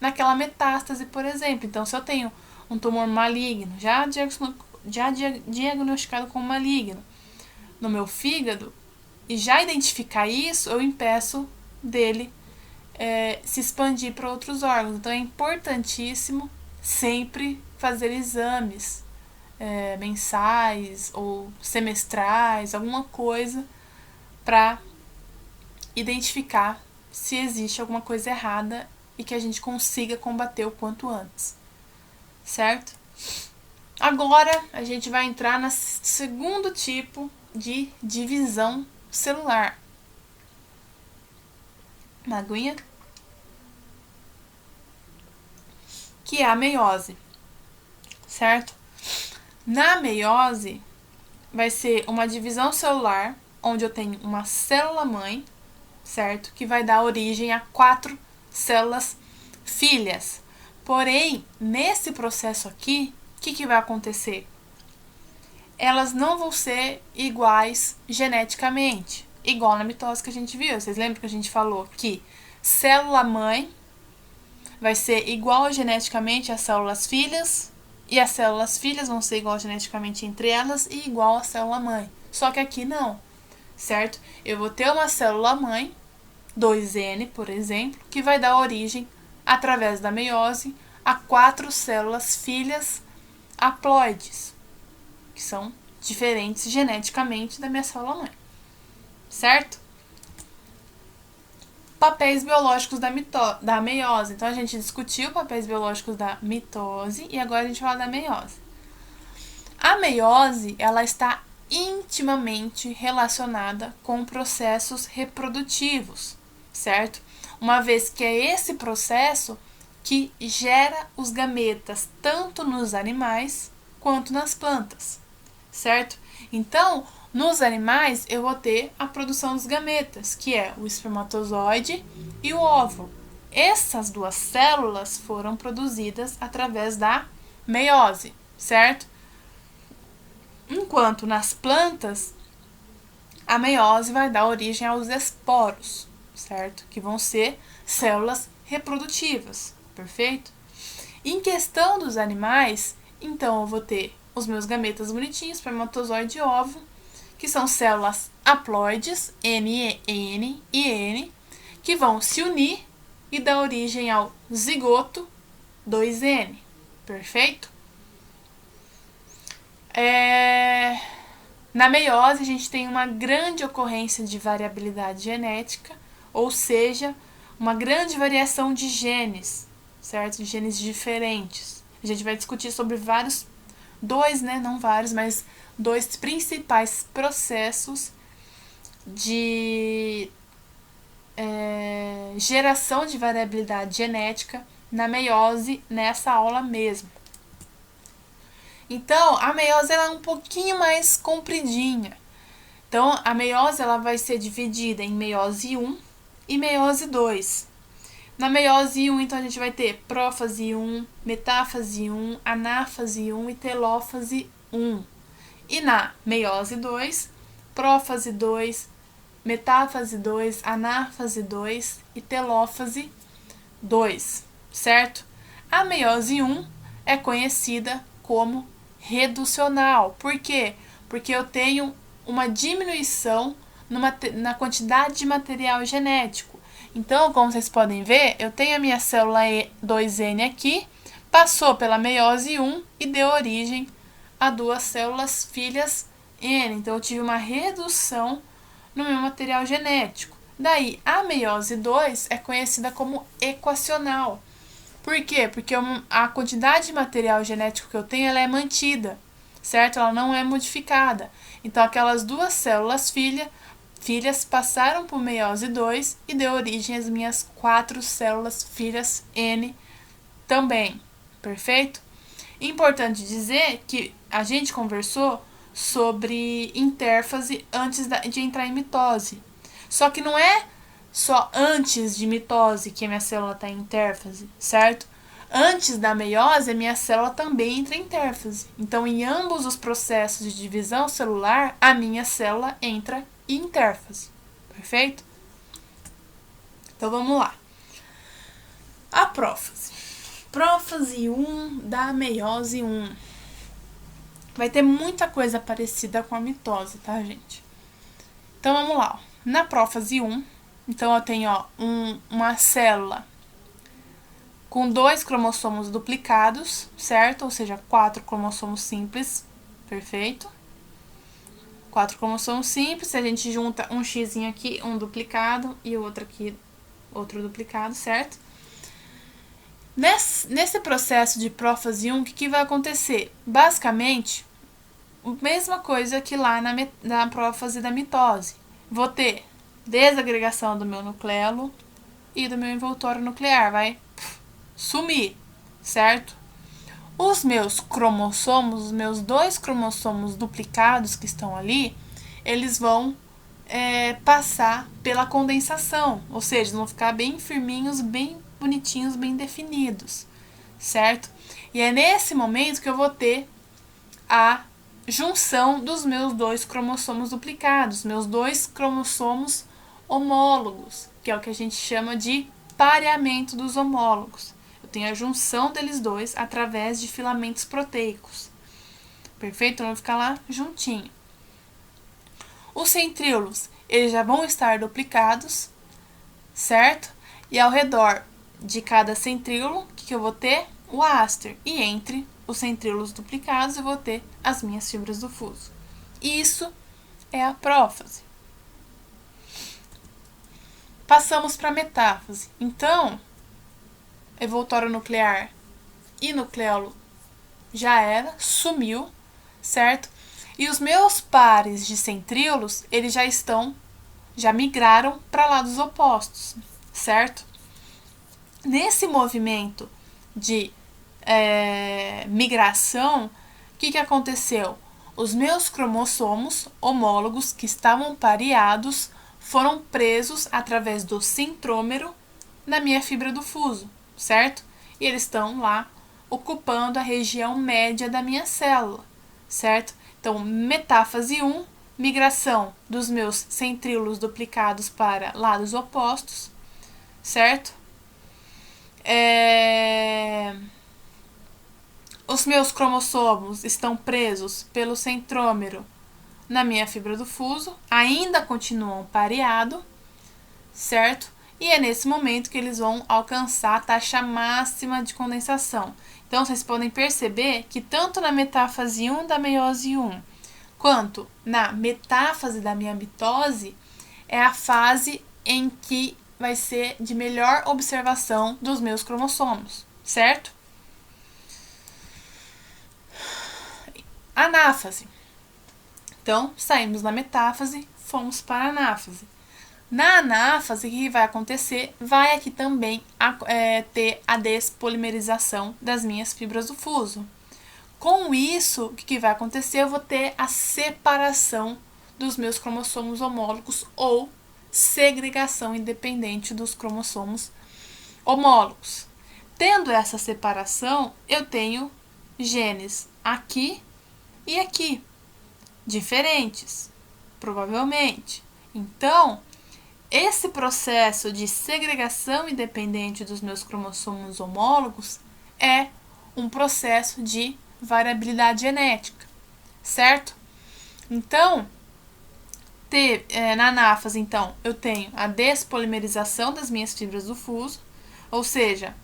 Speaker 1: naquela metástase, por exemplo. Então, se eu tenho um tumor maligno, já diagnosticado como maligno, no meu fígado, e já identificar isso, eu impeço dele se expandir para outros órgãos. Então, é importantíssimo sempre fazer exames mensais ou semestrais, alguma coisa para identificar se existe alguma coisa errada e que a gente consiga combater o quanto antes, certo? Agora a gente vai entrar no segundo tipo de divisão celular. Uma aguinha? Que é a meiose, certo? Na meiose, vai ser uma divisão celular, onde eu tenho uma célula-mãe, certo? Que vai dar origem a 4 células filhas. Porém, nesse processo aqui, o que vai acontecer? Elas não vão ser iguais geneticamente, igual na mitose que a gente viu. Vocês lembram que a gente falou que célula-mãe vai ser igual geneticamente às células filhas, e as células filhas vão ser igual geneticamente entre elas e igual à célula-mãe. Só que aqui não, certo? Eu vou ter uma célula-mãe, 2N, por exemplo, que vai dar origem, através da meiose, a 4 células filhas haploides, que são diferentes geneticamente da minha célula-mãe, certo? Papéis biológicos da meiose. Então, a gente discutiu papéis biológicos da mitose e agora a gente fala da meiose. A meiose, ela está intimamente relacionada com processos reprodutivos, certo? Uma vez que é esse processo que gera os gametas tanto nos animais quanto nas plantas, certo? Então, nos animais eu vou ter a produção dos gametas, que é o espermatozoide e o óvulo. Essas duas células foram produzidas através da meiose, certo? Enquanto nas plantas, a meiose vai dar origem aos esporos, certo? Que vão ser células reprodutivas, perfeito? Em questão dos animais, então eu vou ter os meus gametas bonitinhos, espermatozoide e óvulo, que são células haploides, N e N, que vão se unir e dar origem ao zigoto 2N, perfeito? Na meiose, a gente tem uma grande ocorrência de variabilidade genética, ou seja, uma grande variação de genes, certo? De genes diferentes. A gente vai discutir sobre não vários, mas dois principais processos de geração de variabilidade genética na meiose nessa aula mesmo. Então, a meiose ela é um pouquinho mais compridinha. Então, a meiose ela vai ser dividida em meiose 1 e meiose 2. Na meiose 1, então, a gente vai ter prófase 1, metáfase 1, anáfase 1 e telófase 1. E na meiose 2, prófase 2, metáfase 2, anáfase 2 e telófase 2, certo? A meiose 1 é conhecida como reducional. Por quê? Porque eu tenho uma diminuição na quantidade de material genético. Então, como vocês podem ver, eu tenho a minha célula 2N aqui, passou pela meiose 1 e deu origem a duas células filhas N. Então, eu tive uma redução no meu material genético. Daí, a meiose 2 é conhecida como equacional. Por quê? Porque a quantidade de material genético que eu tenho ela é mantida, certo? Ela não é modificada. Então, aquelas duas células filhas passaram por meiose 2 e deu origem às minhas 4 células filhas N também, perfeito? Importante dizer que a gente conversou sobre intérfase antes de entrar em mitose. Só que não é só antes de mitose que a minha célula está em intérfase, certo? Antes da meiose, a minha célula também entra em intérfase. Então, em ambos os processos de divisão celular, a minha célula entra em intérfase, perfeito? Então, vamos lá. A prófase. Prófase 1 da meiose 1. Vai ter muita coisa parecida com a mitose, tá, gente? Então, vamos lá. Na prófase 1, então eu tenho uma célula com 2 cromossomos duplicados, certo? Ou seja, 4 cromossomos simples, perfeito? 4 cromossomos simples, a gente junta um xizinho aqui, um duplicado, e o outro aqui, outro duplicado, certo? Nesse processo de prófase 1, o que vai acontecer? Basicamente, a mesma coisa que lá na prófase da mitose. Vou ter desagregação do meu nucleolo e do meu envoltório nuclear, vai sumir, certo? Os meus cromossomos, os meus 2 cromossomos duplicados que estão ali, eles vão passar pela condensação, ou seja, vão ficar bem firminhos, bem bonitinhos, bem definidos, certo? E é nesse momento que eu vou ter a junção dos meus 2 cromossomos duplicados, meus 2 cromossomos homólogos, que é o que a gente chama de pareamento dos homólogos. Eu tenho a junção deles dois através de filamentos proteicos. Perfeito? Então, vão ficar lá juntinho. Os centríolos, eles já vão estar duplicados, certo? E ao redor de cada centríolo, o que eu vou ter? O áster. E entre os centríolos duplicados, eu vou ter as minhas fibras do fuso. Isso é a prófase. Passamos para a metáfase. Então, envoltório nuclear e nucleolo já era, sumiu, certo? E os meus pares de centríolos, eles já já migraram para lados opostos, certo? Nesse movimento de migração, o que aconteceu? Os meus cromossomos homólogos que estavam pareados foram presos através do centrômero na minha fibra do fuso, certo? E eles estão lá ocupando a região média da minha célula, certo? Então, metáfase 1, migração dos meus centríolos duplicados para lados opostos, certo? Os meus cromossomos estão presos pelo centrômero na minha fibra do fuso, ainda continuam pareados, certo? E é nesse momento que eles vão alcançar a taxa máxima de condensação. Então, vocês podem perceber que tanto na metáfase 1 da meiose 1, quanto na metáfase da minha mitose, é a fase em que vai ser de melhor observação dos meus cromossomos, certo? Anáfase. Então, saímos da metáfase, fomos para a anáfase. Na anáfase, o que vai acontecer? Vai aqui também ter a despolimerização das minhas fibras do fuso. Com isso, o que vai acontecer? Eu vou ter a separação dos meus cromossomos homólogos ou segregação independente dos cromossomos homólogos. Tendo essa separação, eu tenho genes aqui e aqui, diferentes, provavelmente. Então, esse processo de segregação independente dos meus cromossomos homólogos é um processo de variabilidade genética, certo? Então, na anáfase, então, eu tenho a despolimerização das minhas fibras do fuso, ou seja,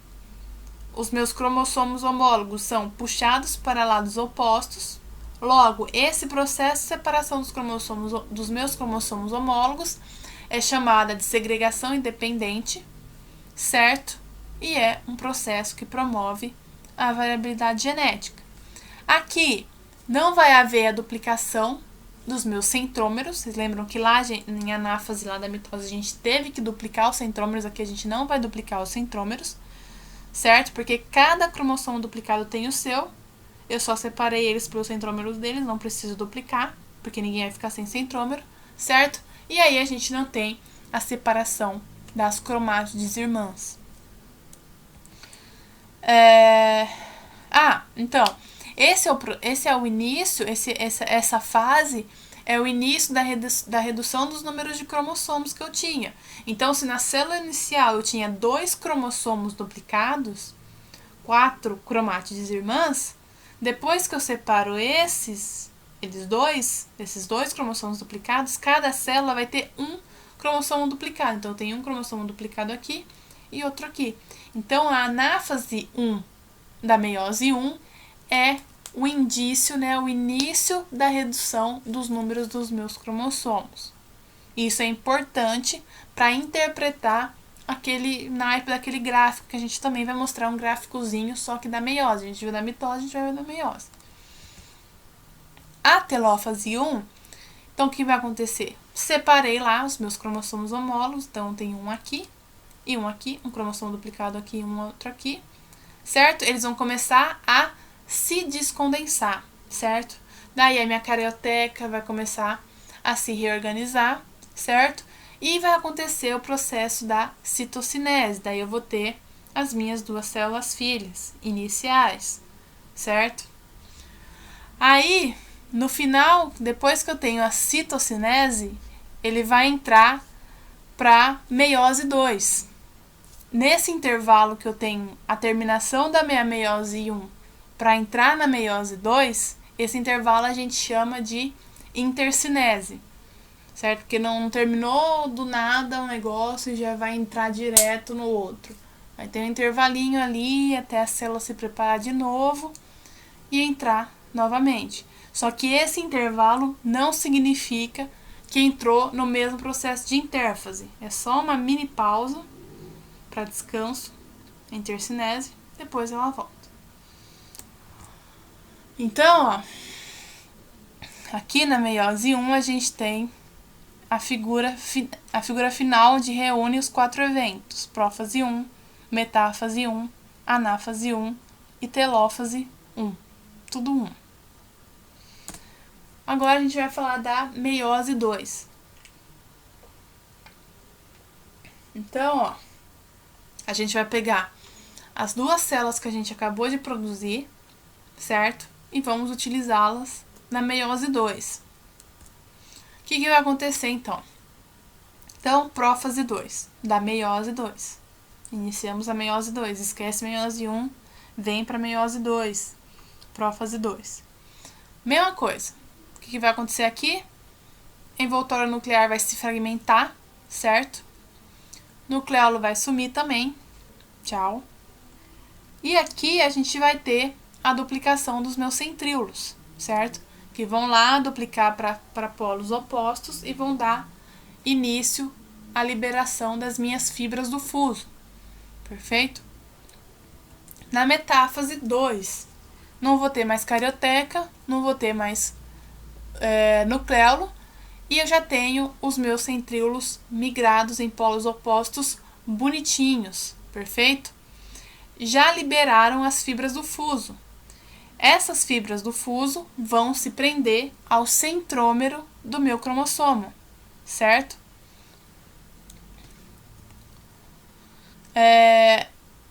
Speaker 1: os meus cromossomos homólogos são puxados para lados opostos. Logo, esse processo de separação dos meus cromossomos homólogos é chamada de segregação independente, certo? E é um processo que promove a variabilidade genética. Aqui não vai haver a duplicação dos meus centrômeros. Vocês lembram que lá em anáfase lá da mitose a gente teve que duplicar os centrômeros, aqui a gente não vai duplicar os centrômeros, certo? Porque cada cromossomo duplicado tem o seu. Eu só separei eles pelos centrômeros deles, não preciso duplicar, porque ninguém vai ficar sem centrômero, certo? E aí a gente não tem a separação das cromátides irmãs. Então, esse é o início, essa fase é o início da redução dos números de cromossomos que eu tinha. Então, se na célula inicial eu tinha 2 cromossomos duplicados, 4 cromátides irmãs, depois que eu separo esses dois cromossomos duplicados, cada célula vai ter um cromossomo duplicado. Então, eu tenho um cromossomo duplicado aqui e outro aqui. Então, a anáfase 1 da meiose 1 é o indício, né, o início da redução dos números dos meus cromossomos. Isso é importante para interpretar aquele naipe daquele gráfico, que a gente também vai mostrar um gráficozinho, só que da meiose. A gente viu da mitose, a gente vai ver da meiose. A telófase 1, então o que vai acontecer? Separei lá os meus cromossomos homólogos, então tem um aqui e um aqui, um cromossomo duplicado aqui e um outro aqui, certo? Eles vão começar a se descondensar, certo? Daí a minha carioteca vai começar a se reorganizar, certo? E vai acontecer o processo da citocinese. Daí eu vou ter as minhas 2 células filhas iniciais, certo? Aí, no final, depois que eu tenho a citocinese, ele vai entrar para meiose 2. Nesse intervalo que eu tenho a terminação da minha meiose 1 para entrar na meiose 2, esse intervalo a gente chama de intercinese, certo? Porque não terminou do nada um negócio e já vai entrar direto no outro. Vai ter um intervalinho ali até a célula se preparar de novo e entrar novamente. Só que esse intervalo não significa que entrou no mesmo processo de intérfase. É só uma mini pausa para descanso, intercinese, depois ela volta. Então, ó, aqui na meiose 1 a gente tem a figura final de reúne os 4 eventos: prófase 1, metáfase 1, anáfase 1 e telófase 1. Tudo 1. Agora a gente vai falar da meiose 2. Então, ó, a gente vai pegar as 2 células que a gente acabou de produzir, certo? E vamos utilizá-las na meiose 2. O que vai acontecer, então? Então, prófase 2, da meiose 2. Iniciamos a meiose 2, esquece a meiose 1, vem para a meiose 2, prófase 2. Mesma coisa, o que vai acontecer aqui? A envoltória nuclear vai se fragmentar, certo? Nucleolo vai sumir também, tchau. E aqui a gente vai ter a duplicação dos meus centríolos, certo? Que vão lá duplicar para polos opostos e vão dar início à liberação das minhas fibras do fuso. Perfeito? Na metáfase 2, não vou ter mais carioteca, não vou ter mais nucleolo, e eu já tenho os meus centríolos migrados em polos opostos bonitinhos. Perfeito? Já liberaram as fibras do fuso. Essas fibras do fuso vão se prender ao centrômero do meu cromossomo, certo?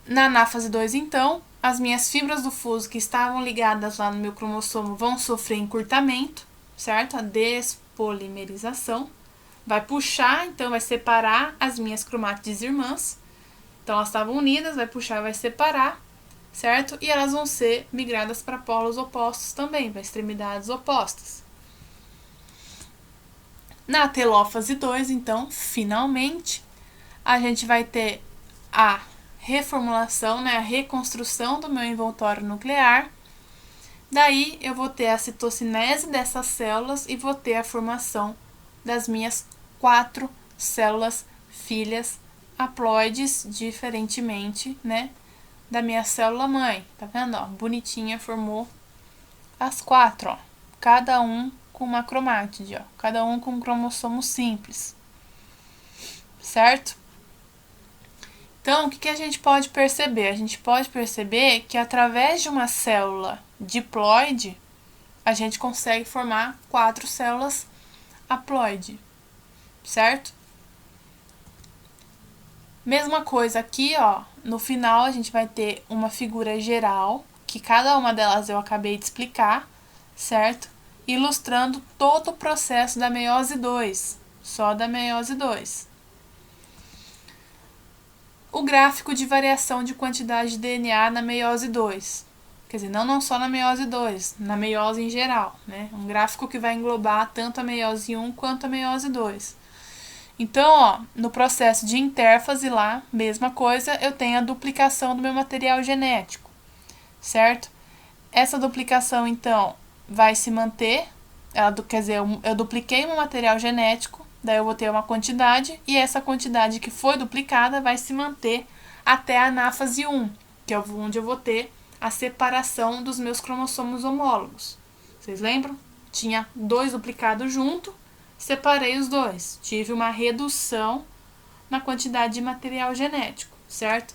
Speaker 1: Na anáfase 2, então, as minhas fibras do fuso que estavam ligadas lá no meu cromossomo vão sofrer encurtamento, certo? A despolimerização vai puxar, então vai separar as minhas cromátides irmãs. Então, elas estavam unidas, vai puxar, vai separar, certo? E elas vão ser migradas para polos opostos também, para extremidades opostas. Na telófase 2, então, finalmente, a gente vai ter a reformulação, né, a reconstrução do meu envoltório nuclear. Daí, eu vou ter a citocinese dessas células e vou ter a formação das minhas 4 células filhas haploides, diferentemente, né, da minha célula mãe. Tá vendo? Ó, bonitinha, formou as 4, ó. Cada um com uma cromátide, ó. Cada um com um cromossomo simples. Certo? Então, o que a gente pode perceber? A gente pode perceber que através de uma célula diploide, a gente consegue formar 4 células haploide, certo? Mesma coisa aqui, ó, no final a gente vai ter uma figura geral, que cada uma delas eu acabei de explicar, certo? Ilustrando todo o processo da meiose 2, só da meiose 2. O gráfico de variação de quantidade de DNA na meiose 2. Quer dizer, não só na meiose 2, na meiose em geral, né? Um gráfico que vai englobar tanto a meiose 1 quanto a meiose 2. Então, ó, no processo de intérfase lá, mesma coisa, eu tenho a duplicação do meu material genético, certo? Essa duplicação, então, vai se manter, quer dizer, eu dupliquei meu material genético, daí eu vou ter uma quantidade, e essa quantidade que foi duplicada vai se manter até a anáfase 1, que é onde eu vou ter a separação dos meus cromossomos homólogos. Vocês lembram? Tinha 2 duplicados junto, separei os 2. Tive uma redução na quantidade de material genético, certo?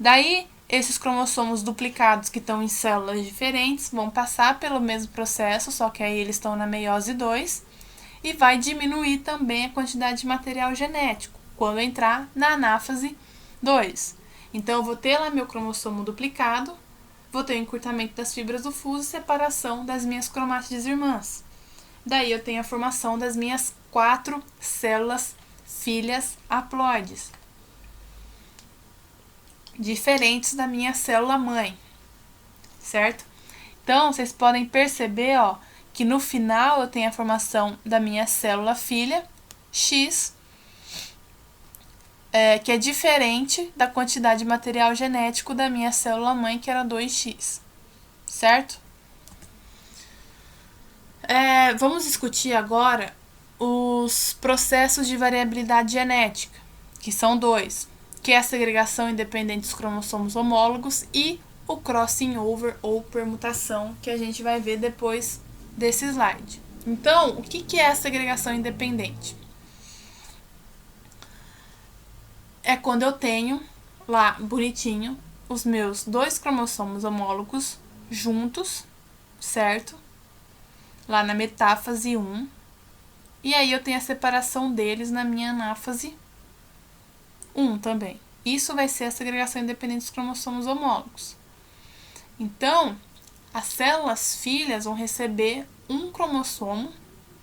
Speaker 1: Daí, esses cromossomos duplicados que estão em células diferentes vão passar pelo mesmo processo, só que aí eles estão na meiose 2, e vai diminuir também a quantidade de material genético quando entrar na anáfase 2. Então, eu vou ter lá meu cromossomo duplicado, vou ter o encurtamento das fibras do fuso e separação das minhas cromátides irmãs. Daí, eu tenho a formação das minhas 4 células filhas haploides, diferentes da minha célula mãe, certo? Então, vocês podem perceber, ó, que no final eu tenho a formação da minha célula filha, X, que é diferente da quantidade de material genético da minha célula mãe, que era 2x, certo? Vamos discutir agora os processos de variabilidade genética, que são 2, que é a segregação independente dos cromossomos homólogos e o crossing over ou permutação, que a gente vai ver depois desse slide, Então, o que é a segregação independente? É quando eu tenho lá, bonitinho, os meus 2 cromossomos homólogos juntos, certo? Lá na metáfase 1. E aí eu tenho a separação deles na minha anáfase 1 também. Isso vai ser a segregação independente dos cromossomos homólogos. Então, as células filhas vão receber um cromossomo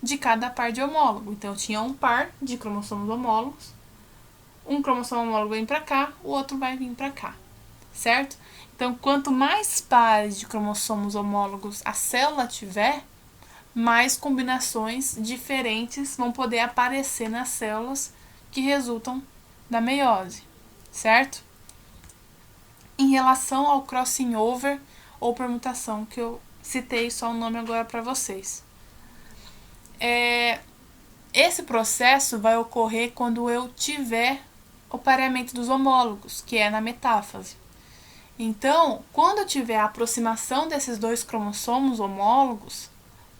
Speaker 1: de cada par de homólogo. Então, eu tinha um par de cromossomos homólogos. Um cromossomo homólogo vem para cá, o outro vai vir para cá, certo? Então, quanto mais pares de cromossomos homólogos a célula tiver, mais combinações diferentes vão poder aparecer nas células que resultam da meiose, certo? Em relação ao crossing over ou permutação, que eu citei só o nome agora para vocês. Esse processo vai ocorrer quando eu tiver o pareamento dos homólogos, que é na metáfase. Então, quando eu tiver a aproximação desses 2 cromossomos homólogos,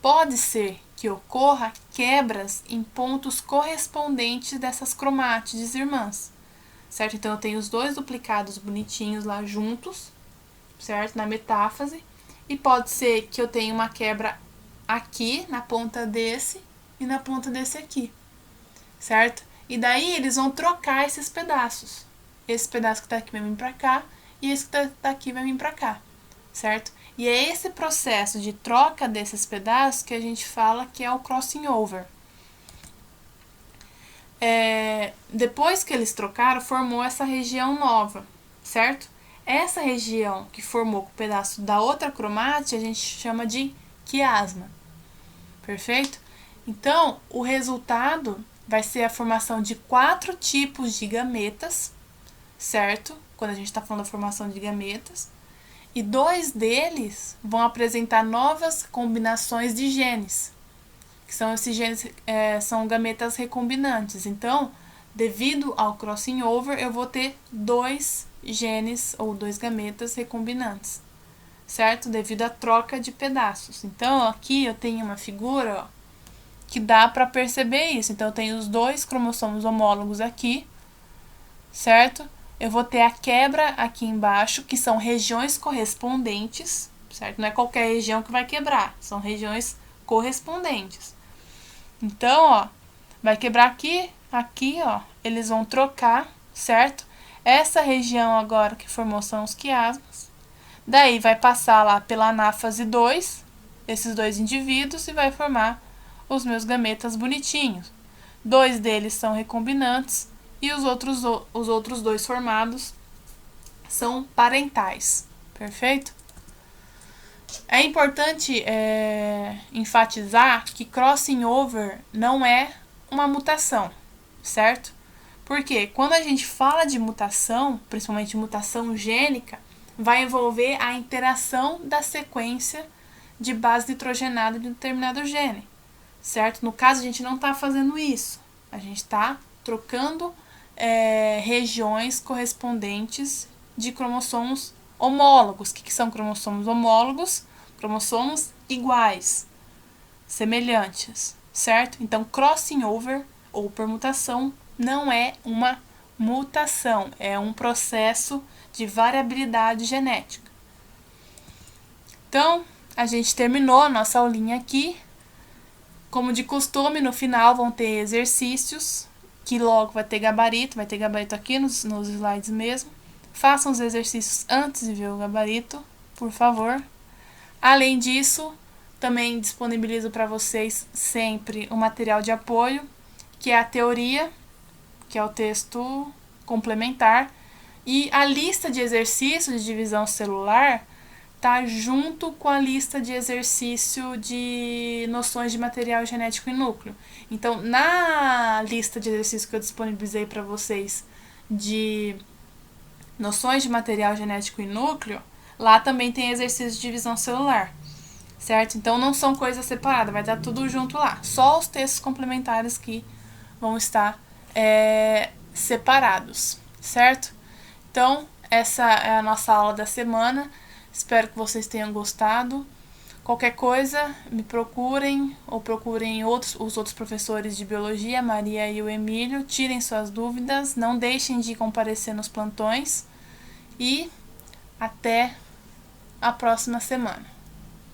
Speaker 1: pode ser que ocorra quebras em pontos correspondentes dessas cromátides irmãs, certo? Então, eu tenho os 2 duplicados bonitinhos lá juntos, certo? Na metáfase, e pode ser que eu tenha uma quebra aqui, na ponta desse, e na ponta desse aqui, certo? E daí eles vão trocar esses pedaços. Esse pedaço que tá aqui vai vir pra cá, e esse que tá aqui vai vir pra cá, certo? E é esse processo de troca desses pedaços que a gente fala que é o crossing over. Depois que eles trocaram, formou essa região nova, certo? Essa região que formou com o pedaço da outra cromátide a gente chama de quiasma, perfeito? Então, o resultado vai ser a formação de 4 tipos de gametas, certo? Quando a gente está falando da formação de gametas. E 2 deles vão apresentar novas combinações de genes, que são esses genes, são gametas recombinantes. Então, devido ao crossing over, eu vou ter 2 genes ou 2 gametas recombinantes, certo? Devido à troca de pedaços. Então, aqui eu tenho uma figura, ó, que dá para perceber isso. Então, eu tenho os 2 cromossomos homólogos aqui, certo? Eu vou ter a quebra aqui embaixo, que são regiões correspondentes, certo? Não é qualquer região que vai quebrar, são regiões correspondentes. Então, ó, vai quebrar aqui, aqui, ó, eles vão trocar, certo? Essa região agora que formou são os quiasmas. Daí vai passar lá pela anáfase 2, esses 2 indivíduos, e vai formar os meus gametas bonitinhos. 2 deles são recombinantes e os outros 2 formados são parentais, perfeito? É importante enfatizar que crossing over não é uma mutação, certo? Porque quando a gente fala de mutação, principalmente mutação gênica, vai envolver a interação da sequência de base nitrogenada de um determinado gene, certo? No caso, a gente não está fazendo isso. A gente está trocando regiões correspondentes de cromossomos homólogos. O que são cromossomos homólogos? Cromossomos iguais, semelhantes, certo? Então, crossing over ou permutação não é uma mutação, é um processo de variabilidade genética. Então, a gente terminou a nossa aulinha aqui. Como de costume, no final vão ter exercícios, que logo vai ter gabarito aqui nos slides mesmo. Façam os exercícios antes de ver o gabarito, por favor. Além disso, também disponibilizo para vocês sempre o material de apoio, que é a teoria, que é o texto complementar, e a lista de exercícios de divisão celular tá junto com a lista de exercício de noções de material genético e núcleo. Então, na lista de exercícios que eu disponibilizei para vocês de noções de material genético e núcleo, lá também tem exercício de divisão celular, certo? Então, não são coisas separadas, vai estar tudo junto lá. Só os textos complementares que vão estar separados, certo? Então, essa é a nossa aula da semana. Espero que vocês tenham gostado. Qualquer coisa, me procurem ou procurem os outros professores de biologia, a Maria e o Emílio, tirem suas dúvidas, não deixem de comparecer nos plantões e até a próxima semana.